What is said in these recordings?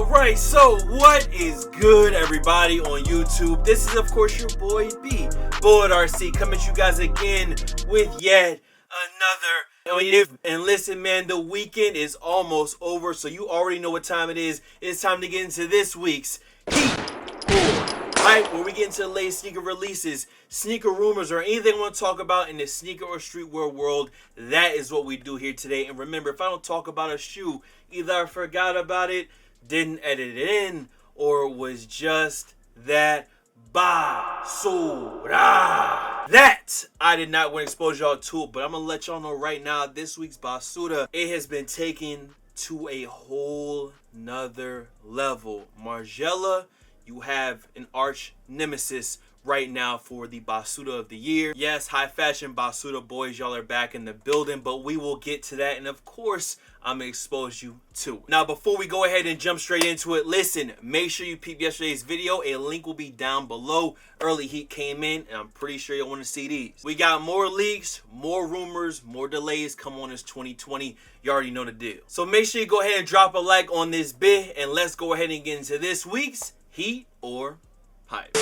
Alright, so what is good, everybody on YouTube? This is, of course, your boy B, Bullet RC, coming to you guys again with yet another. And listen, man, the weekend is almost over, so you already know what time it is. It's time to get into this week's Heat or Hype, where we get into the latest sneaker releases, sneaker rumors, or anything I want to talk about in the sneaker or streetwear world. That is what we do here today. And remember, if I don't talk about a shoe, either I forgot about it, didn't edit it in, or was just that basura. That I did not want to expose y'all to, but I'm gonna let y'all know right now, this week's basura, it has been taken to a whole nother level. Margiela, you have an arch nemesis right now for the basura of the year. Yes, high fashion basura boys, y'all are back in the building, but we will get to that, and of course I'm gonna expose you to it. Now, before we go ahead and jump straight into it, listen, make sure you peep yesterday's video. A link will be down below. Early heat came in, and I'm pretty sure you'll want to see these. We got more leaks, more rumors, more delays. Come on, it's 2020. You already know the deal. So make sure you go ahead and drop a like on this bit, and let's go ahead and get into this week's Heat or Hype.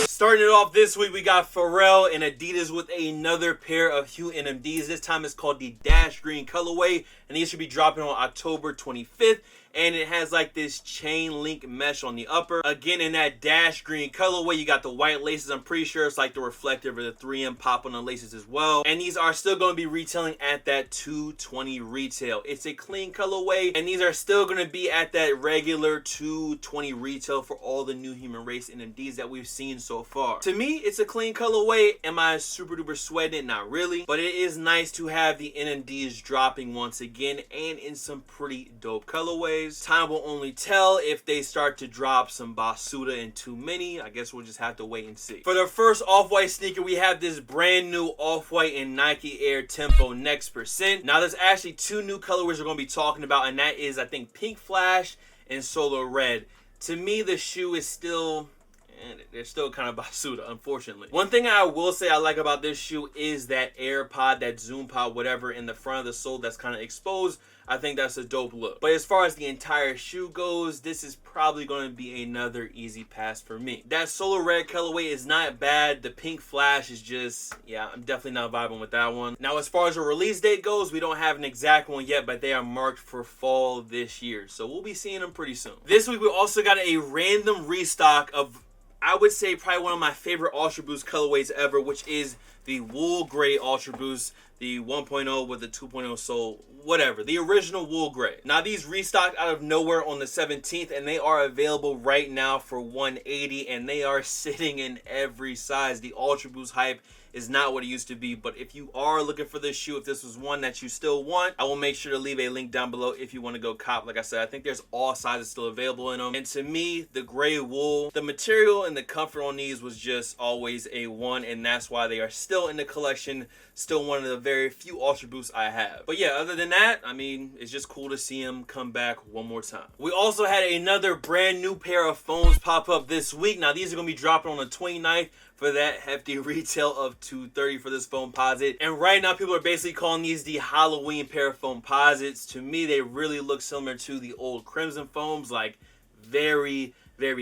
Starting it off this week, we got Pharrell and Adidas with another pair of Hue NMDs. This time it's called the Dash Green colorway, and these should be dropping on October 25th. And it has like this chain link mesh on the upper. Again, in that Dash Green colorway, you got the white laces. I'm pretty sure it's like the reflective or the 3M pop on the laces as well. And these are still going to be retailing at that $220 retail. It's a clean colorway, and these are still going to be at that regular $220 retail for all the new human race NMDs that we've seen so far. To me, it's a clean colorway. Am I super duper sweating it? Not really. But it is nice to have the NMDs dropping once again, and in some pretty dope colorways. Time will only tell if they start to drop some basura and too many. I guess we'll just have to wait and see. For the first off-white sneaker, we have this brand new off-white and Nike Air Tempo Next Percent. Now, there's actually two new colorways we're going to be talking about, and that is, I think, Pink Flash and Solar Red. To me, the shoe is still... and they're still kind of basura, unfortunately. One thing I will say I like about this shoe is that air pod, that zoom pod, whatever, in the front of the sole that's kind of exposed. I think that's a dope look. But as far as the entire shoe goes, this is probably going to be another easy pass for me. That Solar Red colorway is not bad. The Pink Flash is just, yeah, I'm definitely not vibing with that one. Now, as far as a release date goes, we don't have an exact one yet, but they are marked for fall this year. So we'll be seeing them pretty soon. This week, we also got a random restock of, I would say, probably one of my favorite Ultra Boost colorways ever, which is the wool gray Ultra Boost, the 1.0 with the 2.0 sole, whatever, the original wool gray. Now, these restocked out of nowhere on the 17th, and they are available right now for $180, and they are sitting in every size. The Ultra Boost hype is not what it used to be, but if you are looking for this shoe, if this was one that you still want, I will make sure to leave a link down below if you want to go cop. Like I said, I think there's all sizes still available in them, and to me, the gray wool, the material and the comfort on these was just always a one, and that's why they are still in the collection, still one of the very few Ultra Boosts I have. But yeah, other than that, I mean, it's just cool to see them come back one more time. We also had another brand new pair of phones pop up this week. Now, these are going to be dropping on the 29th for that hefty retail of $230 for this foam posit. And right now, people are basically calling these the Halloween pair of foam posits. To me, they really look similar to the old Crimson foams, like very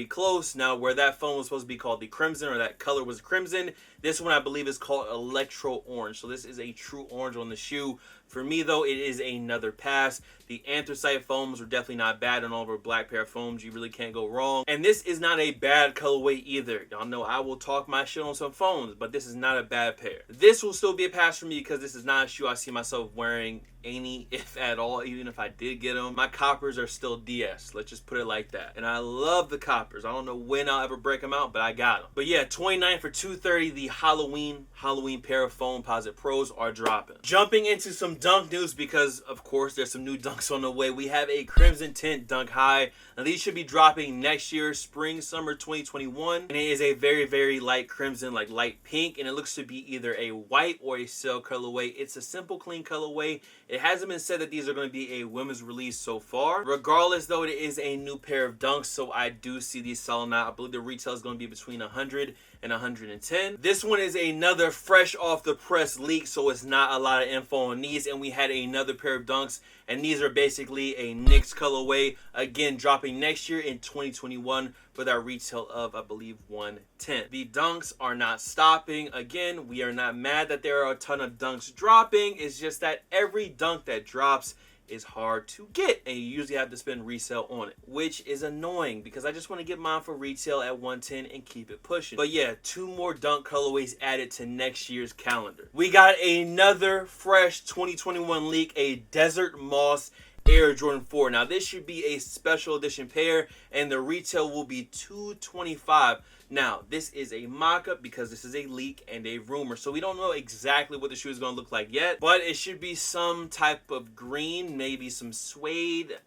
close. Now, where that foam was supposed to be called the Crimson, or that color was Crimson, this one I believe is called Electro Orange. So this is a true orange on the shoe. For me, though, it is another pass. The anthracite foams are definitely not bad on all of our black pair of foams. You really can't go wrong. And this is not a bad colorway either. Y'all know I will talk my shit on some phones, but this is not a bad pair. This will still be a pass for me because this is not a shoe I see myself wearing any, if at all, even if I did get them. My coppers are still DS. Let's just put it like that. And I love the coppers. I don't know when I'll ever break them out, but I got them. But yeah, 29 for $230, the Halloween pair of foam posit pros are dropping. Jumping into some dunk news, because of course there's some new dunks on the way. We have a Crimson Tint Dunk High. Now, these should be dropping next year, spring, summer 2021. And it is a very light crimson, like light pink. And it looks to be either a white or a sail colorway. It's a simple, clean colorway. It hasn't been said that these are going to be a women's release so far. Regardless, though, it is a new pair of dunks, so I do see these selling out. I believe the retail is going to be between 100 and 110. This one is another fresh off the press leak, so it's not a lot of info on these. And we had another pair of dunks, and these are basically a Knicks colorway, again dropping next year in 2021 with our retail of, I believe, 110. The dunks are not stopping. Again, we are not mad that there are a ton of dunks dropping. It's just that every dunk that drops is hard to get, and you usually have to spend resale on it, which is annoying because I just want to get mine for retail at 110 and keep it pushing. But yeah, 2 more dunk colorways added to next year's calendar. We got another fresh 2021 leak, a Desert Moss Air Jordan 4. Now this should be a special edition pair, and the retail will be $225. Now this is a mock-up because this is a leak and a rumor, so we don't know exactly what the shoe is going to look like yet, but it should be some type of green, maybe some suede.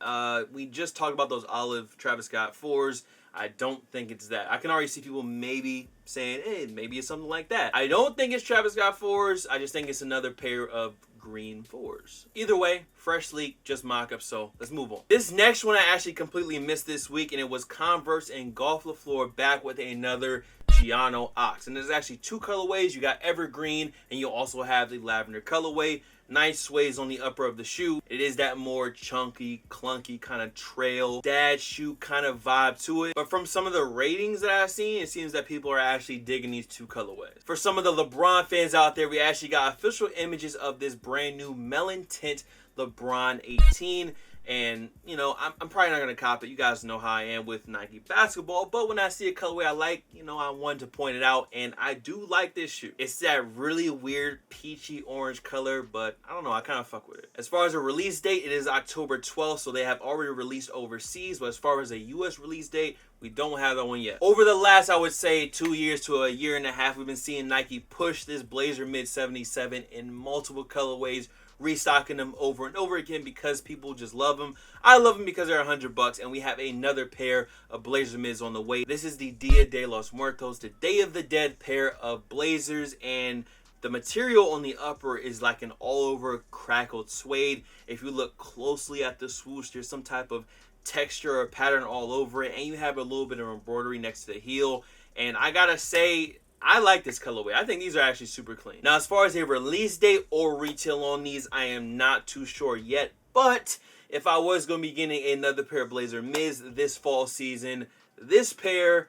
We just talked about those olive Travis Scott 4s. I don't think it's that. I can already see people maybe saying, hey, maybe it's something like that. I don't think it's Travis Scott 4s. I just think it's another pair of green 4s. Either way, fresh leak, just mock-up, so let's move on. This next one I actually completely missed this week, and it was Converse and Golf LaFleur back with another Giano Ox. And there's actually 2 colorways. You got Evergreen, and you also have the lavender colorway. Nice suede on the upper of the shoe. It is that more chunky, clunky kind of trail dad shoe kind of vibe to it. But from some of the ratings that I've seen, it seems that people are actually digging these 2 colorways. For some of the LeBron fans out there, we actually got official images of this brand new Melon Tint LeBron 18. And, you know, I'm probably not going to cop it. You guys know how I am with Nike basketball. But when I see a colorway I like, you know, I wanted to point it out. And I do like this shoe. It's that really weird peachy orange color. But I don't know. I kind of fuck with it. As far as a release date, it is October 12th. So they have already released overseas. But as far as a U.S. release date, we don't have that one yet. Over the last, I would say, 2 years to a year and a half, we've been seeing Nike push this Blazer Mid 77 in multiple colorways, restocking them over and over again because people just love them. I love them because they're $100, and we have another pair of Blazer Mids on the way. This is the Dia de los Muertos, the Day of the Dead pair of Blazers, and the material on the upper is like an all-over crackled suede. If you look closely at the swoosh, there's some type of texture or pattern all over it, and you have a little bit of embroidery next to the heel. And I gotta say, I like this colorway. I think these are actually super clean. Now, as far as a release date or retail on these, I am not too sure yet. But if I was going to be getting another pair of Blazer Mids this fall season, this pair,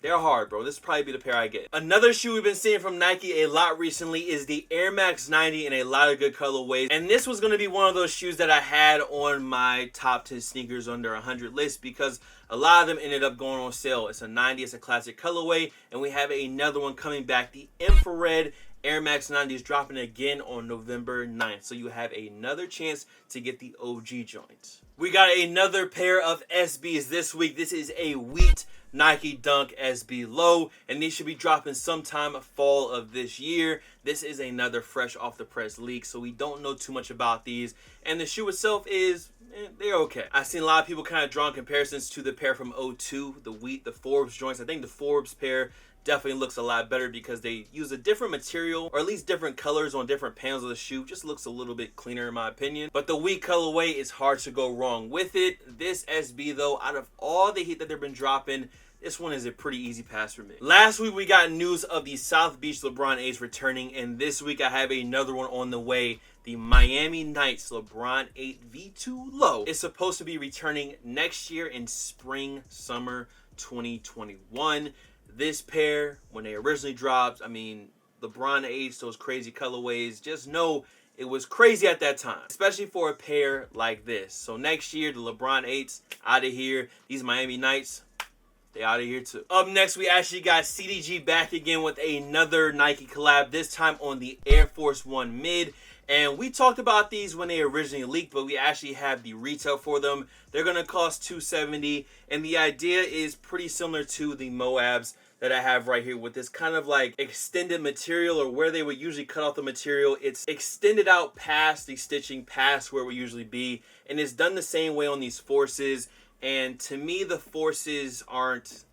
they're hard, bro. This will probably be the pair I get. Another shoe we've been seeing from Nike a lot recently is the Air Max 90 in a lot of good colorways. And this was going to be one of those shoes that I had on my top 10 sneakers under 100 list because a lot of them ended up going on sale. It's a 90, it's a classic colorway, and we have another one coming back. The infrared Air Max 90 is dropping again on November 9th, so you have another chance to get the OG joints. We got another pair of SBs this week. This is a wheat Nike Dunk SB Low, and these should be dropping sometime fall of this year. This is another fresh off the press leak, so we don't know too much about these. And the shoe itself is, they're okay. I've seen a lot of people kind of drawing comparisons to the pair from 02, the wheat, the Forbes joints. I think the Forbes pair definitely looks a lot better because they use a different material, or at least different colors on different panels of the shoe. Just looks a little bit cleaner in my opinion. But the wheat colorway is hard to go wrong with it. This SB though, out of all the heat that they've been dropping, this one is a pretty easy pass for me. Last week we got news of the South Beach LeBron 8s returning, and this week I have another one on the way. The Miami Nights LeBron 8 V2 Low is supposed to be returning next year in spring, summer 2021. This pair, when they originally dropped, I mean, LeBron 8s, those crazy colorways, just know it was crazy at that time, especially for a pair like this. So next year, the LeBron 8s out of here. These Miami Nights, they out of here too. Up next, we actually got CDG back again with another Nike collab, this time on the Air Force 1 Mid. And we talked about these when they originally leaked, but we actually have the retail for them. They're going to cost $270, and the idea is pretty similar to the Moabs that I have right here with this kind of like extended material, or where they would usually cut off the material. It's extended out past the stitching, past where it would usually be, and it's done the same way on these Forces. And to me, the Forces aren't,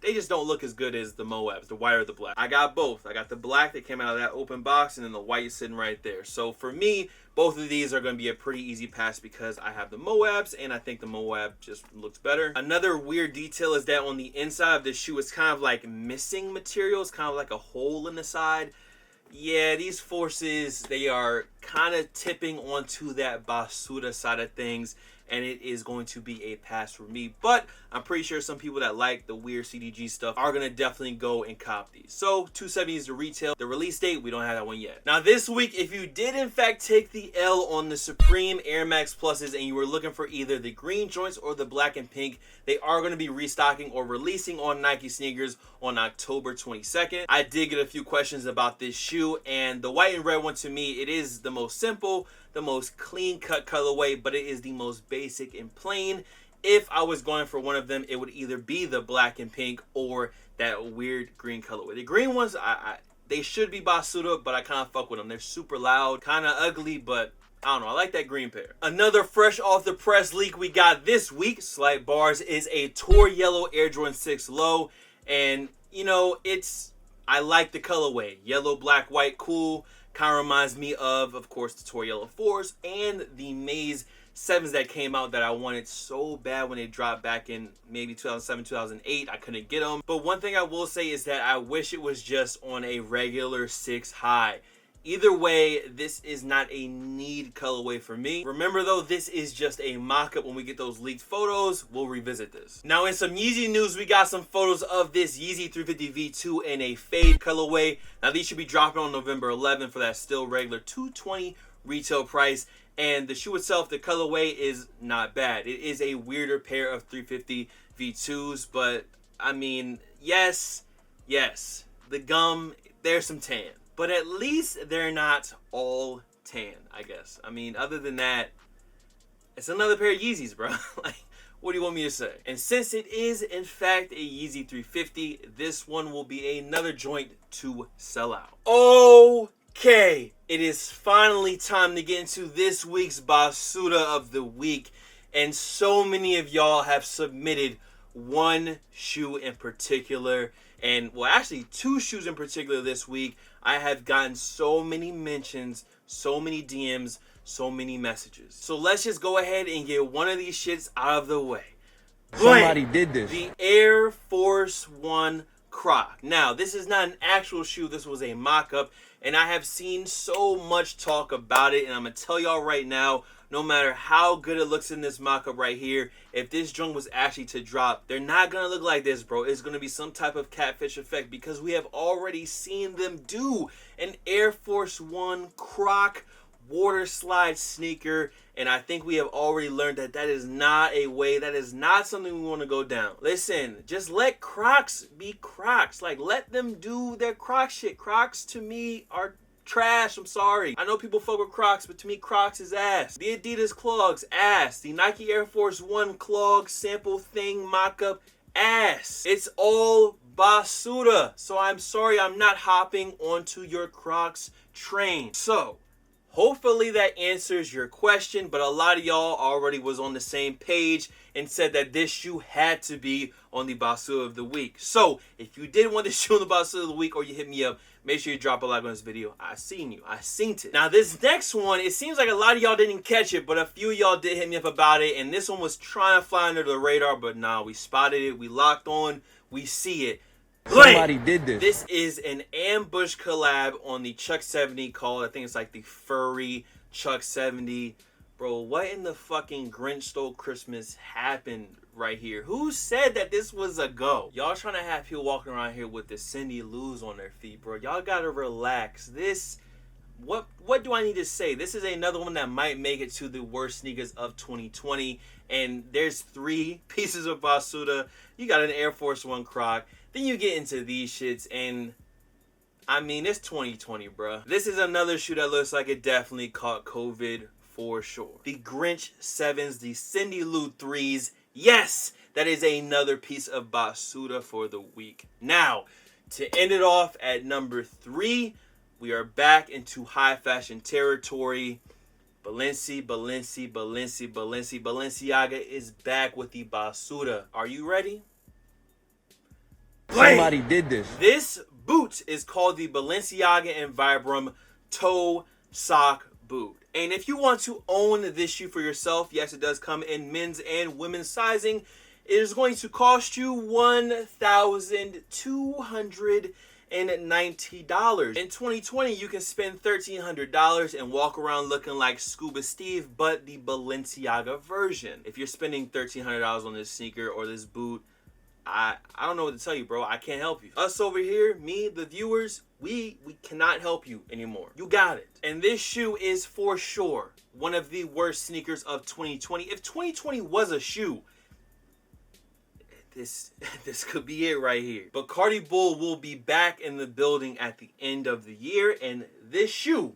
they just don't look as good as the Moabs, the white or the black. I got both. I got the black that came out of that open box, and then the white sitting right there. So for me, both of these are going to be a pretty easy pass because I have the Moabs, and I think the Moab just looks better. Another weird detail is that on the inside of the shoe, it's kind of like missing material. It's kind of like a hole in the side. Yeah, these forces, they are kind of tipping onto that Basuda side of things, and it is going to be a pass for me. But I'm pretty sure some people that like the weird CDG stuff are going to definitely go and cop these. So $270 is the retail. The release date, we don't have that one yet. Now this week, if you did in fact take the L on the Supreme Air Max Pluses and you were looking for either the green joints or the black and pink, they are going to be restocking or releasing on Nike sneakers on October 22nd. I did get a few questions about this shoe, and the white and red one, to me, it is the most simple, the most clean cut colorway, but it is the most basic and plain. If I was going for one of them, it would either be the black and pink or that weird green colorway. The green ones, they should be Basuda, but I kind of fuck with them. They're super loud, kind of ugly, but I don't know. I like that green pair. Another fresh off the press leak we got this week, slight bars, is a Tour Yellow Air Jordan 6 Low. And, you know, I like the colorway. Yellow, black, white, cool. Kind of reminds me of course, the Tour Yellow 4s and the Maze 7s that came out that I wanted so bad when they dropped back in maybe 2007, 2008. I couldn't get them. But one thing I will say is that I wish it was just on a regular 6 high. Either way, this is not a need colorway for me. Remember though, this is just a mock-up. When we get those leaked photos, we'll revisit this. Now in some Yeezy news, we got some photos of this Yeezy 350 V2 in a fade colorway. Now these should be dropping on November 11th for that still regular $220 retail price. And the shoe itself, the colorway is not bad. It is a weirder pair of 350 V2s, but I mean, yes, the gum, there's some tan. But at least they're not all tan, I guess. I mean, other than that, it's another pair of Yeezys, bro. Like, what do you want me to say? And since it is, in fact, a Yeezy 350, this one will be another joint to sell out. Okay, it is finally time to get into this week's Basuda of the week. And so many of y'all have submitted one shoe in particular. And, well, actually, two shoes in particular this week. I have gotten so many mentions, so many DMs, so many messages. So let's just go ahead and get one of these shits out of the way. Somebody did this. The Air Force One Croc. Now, this is not an actual shoe. This was a mock-up. And I have seen so much talk about it. And I'm going to tell y'all right now, no matter how good it looks in this mock-up right here, if this junk was actually to drop, they're not going to look like this, bro. It's going to be some type of catfish effect because we have already seen them do an Air Force One Croc water slide sneaker. And I think we have already learned that that is not a way, that is not something we want to go down. Listen, just let Crocs be Crocs. Like, let them do their Croc shit. Crocs, to me, are trash. I'm sorry. I know people fuck with Crocs, but to me, Crocs is ass. The Adidas clogs, ass. The Nike Air Force One clog sample thing mock-up, ass. It's all Basuda. So I'm sorry, I'm not hopping onto your Crocs train. So hopefully that answers your question, but a lot of y'all already was on the same page and said that this shoe had to be on the Basuda of the week. So if you did want this shoe on the Basuda of the week, or you hit me up, make sure you drop a like on this video. I seen you. I seen it. Now this next one, it seems like a lot of y'all didn't catch it, but a few of y'all did hit me up about it. And this one was trying to fly under the radar, but nah, we spotted it. We locked on. We see it. Somebody did this. This is an ambush collab on the Chuck 70 called, I think it's like the furry Chuck 70. Bro, what in the fucking Grinch Stole Christmas happened right here? Who said that this was a go? Y'all trying to have people walking around here with the Cindy Lou's on their feet, bro. Y'all gotta relax. This, what do I need to say? This is another one that might make it to the worst sneakers of 2020. And there's 3 pieces of Basuda. You got an Air Force One Croc. Then you get into these shits, and I mean, it's 2020, bro. This is another shoe that looks like it definitely caught COVID for sure. The Grinch 7s, the Cindy Lou 3s. Yes, that is another piece of Basuda for the week. Now, to end it off at number 3, we are back into high fashion territory. Balenciaga is back with the Basuda. Are you ready? Somebody did this. This boot is called the Balenciaga and Vibrato Toe Sock Boot. And if you want to own this shoe for yourself, yes, it does come in men's and women's sizing. It is going to cost you $1,290. In 2020, you can spend $1,300 and walk around looking like Scuba Steve, but the Balenciaga version. If you're spending $1,300 on this sneaker or this boot, I don't know what to tell you, bro. I can't help you. Us over here, me, the viewers, we cannot help you anymore. You got it. And this shoe is for sure one of the worst sneakers of 2020. If 2020 was a shoe, this could be it right here. But Cardi Bull will be back in the building at the end of the year, and this shoe,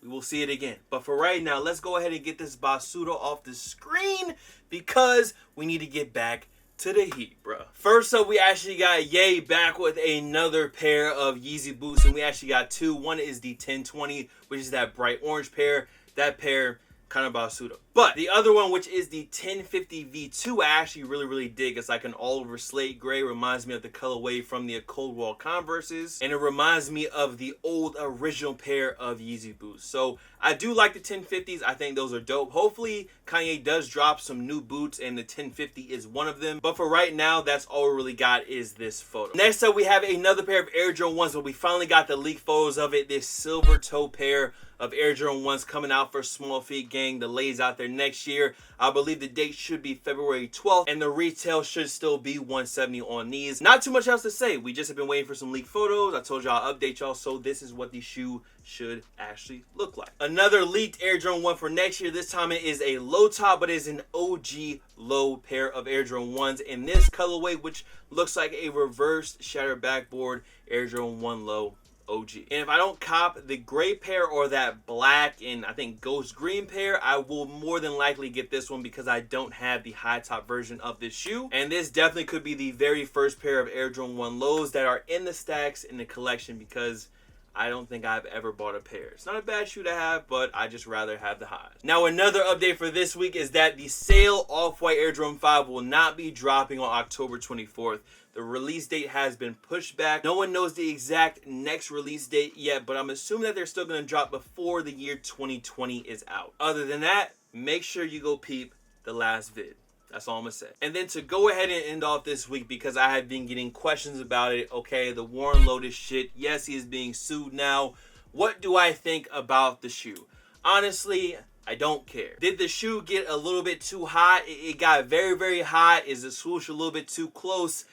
we will see it again. But for right now, let's go ahead and get this Basuto off the screen because we need to get back to the heat, bro. First up, we actually got Ye back with another pair of Yeezy boots, and we actually got two. One is the 1020, which is that bright orange pair. That pair, kind of Basuto. But the other one, which is the 1050 V2, I actually really dig. It's like an all-over slate gray. Reminds me of the colorway from the Cold Wall Converses. And it reminds me of the old original pair of Yeezy boots. So I do like the 1050s. I think those are dope. Hopefully Kanye does drop some new boots and the 1050 is one of them. But for right now, that's all we really got is this photo. Next up, we have another pair of Air Jordan 1s, but we finally got the leaked photos of it. This silver toe pair of Air Jordan 1s coming out for Small Feet Gang. The lay's out there next year. I believe the date should be February 12th, and the retail should still be $170 on these. Not too much else to say. We just have been waiting for some leaked photos. I told y'all I'll update y'all, so this is what the shoe should actually look like. Another leaked Air Jordan 1 for next year. This time it is a low top, but it is an OG low pair of Air Jordan 1s in this colorway, which looks like a reversed shattered backboard Air Jordan 1 low OG. And if I don't cop the gray pair or that black and I think ghost green pair, I will more than likely get this one because I don't have the high top version of this shoe. And this definitely could be the very first pair of Air Jordan 1 lows that are in the stacks in the collection because I don't think I've ever bought a pair. It's not a bad shoe to have, but I just rather have the highs. Now, another update for this week is that the sale Off-White Air Jordan 5 will not be dropping on October 24th. The release date has been pushed back. No one knows the exact next release date yet, but I'm assuming that they're still going to drop before the year 2020 is out. Other than that, make sure you go peep the last vid. That's all I'm going to say. And then to go ahead and end off this week, because I have been getting questions about it. Okay, the Warren Lotus shit. Yes, he is being sued now. What do I think about the shoe? Honestly, I don't care. Did the shoe get a little bit too hot? It got very hot. Is the swoosh a little bit too close?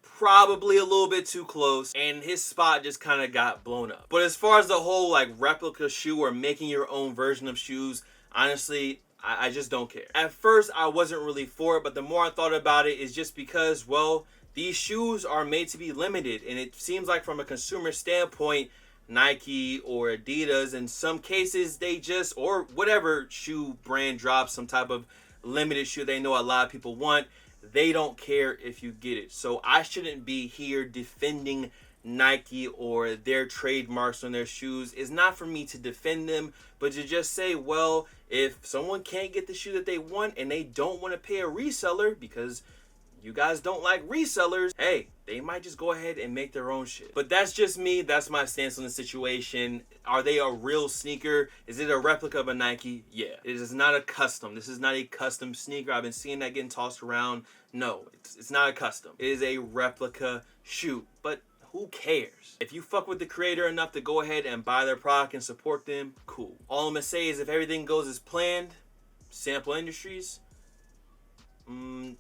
Probably a little bit too close, and his spot just kind of got blown up. But as far as the whole like replica shoe or making your own version of shoes, honestly, I just don't care. At first, I wasn't really for it, but the more I thought about it, is just because, well, these shoes are made to be limited, and it seems like from a consumer standpoint, Nike or Adidas, in some cases, they just, or whatever shoe brand drops some type of limited shoe they know a lot of people want, they don't care if you get it. So I shouldn't be here defending Nike or their trademarks on their shoes. It's not for me to defend them, but to just say, well, if someone can't get the shoe that they want and they don't want to pay a reseller because you guys don't like resellers, hey, they might just go ahead and make their own shit. But that's just me. That's my stance on the situation. Are they a real sneaker? Is it a replica of a Nike? Yeah. It is not a custom. This is not a custom sneaker. I've been seeing that getting tossed around. No, it's not a custom. It is a replica shoe. But who cares? If you fuck with the creator enough to go ahead and buy their product and support them, cool. All I'm gonna say is if everything goes as planned, Sample Industries,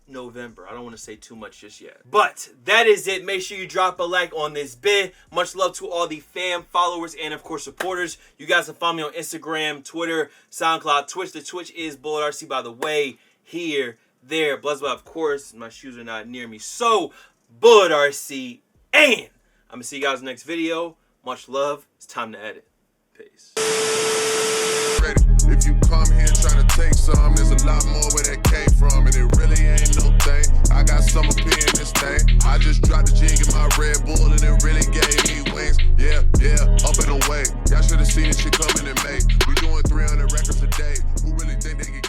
November. I don't want to say too much just yet. But that is it. Make sure you drop a like on this vid. Much love to all the fam, followers, and of course supporters. You guys can follow me on Instagram, Twitter, SoundCloud, Twitch. The Twitch is Bullet RC, by the way. Here, there, Bloodspot, of course. My shoes are not near me. So, Bullet RC, and I'm gonna see you guys in the next video. Much love. It's time to edit. Peace. If you come here trying to take some, there's a lot more where that came from, and it really ain't no thing. I got some up here in this thing. I just dropped the jig in my Red Bull, and it really gave me wings. Yeah, up and away. Y'all should have seen this shit coming in May. We doing 300 records a day. Who really think they can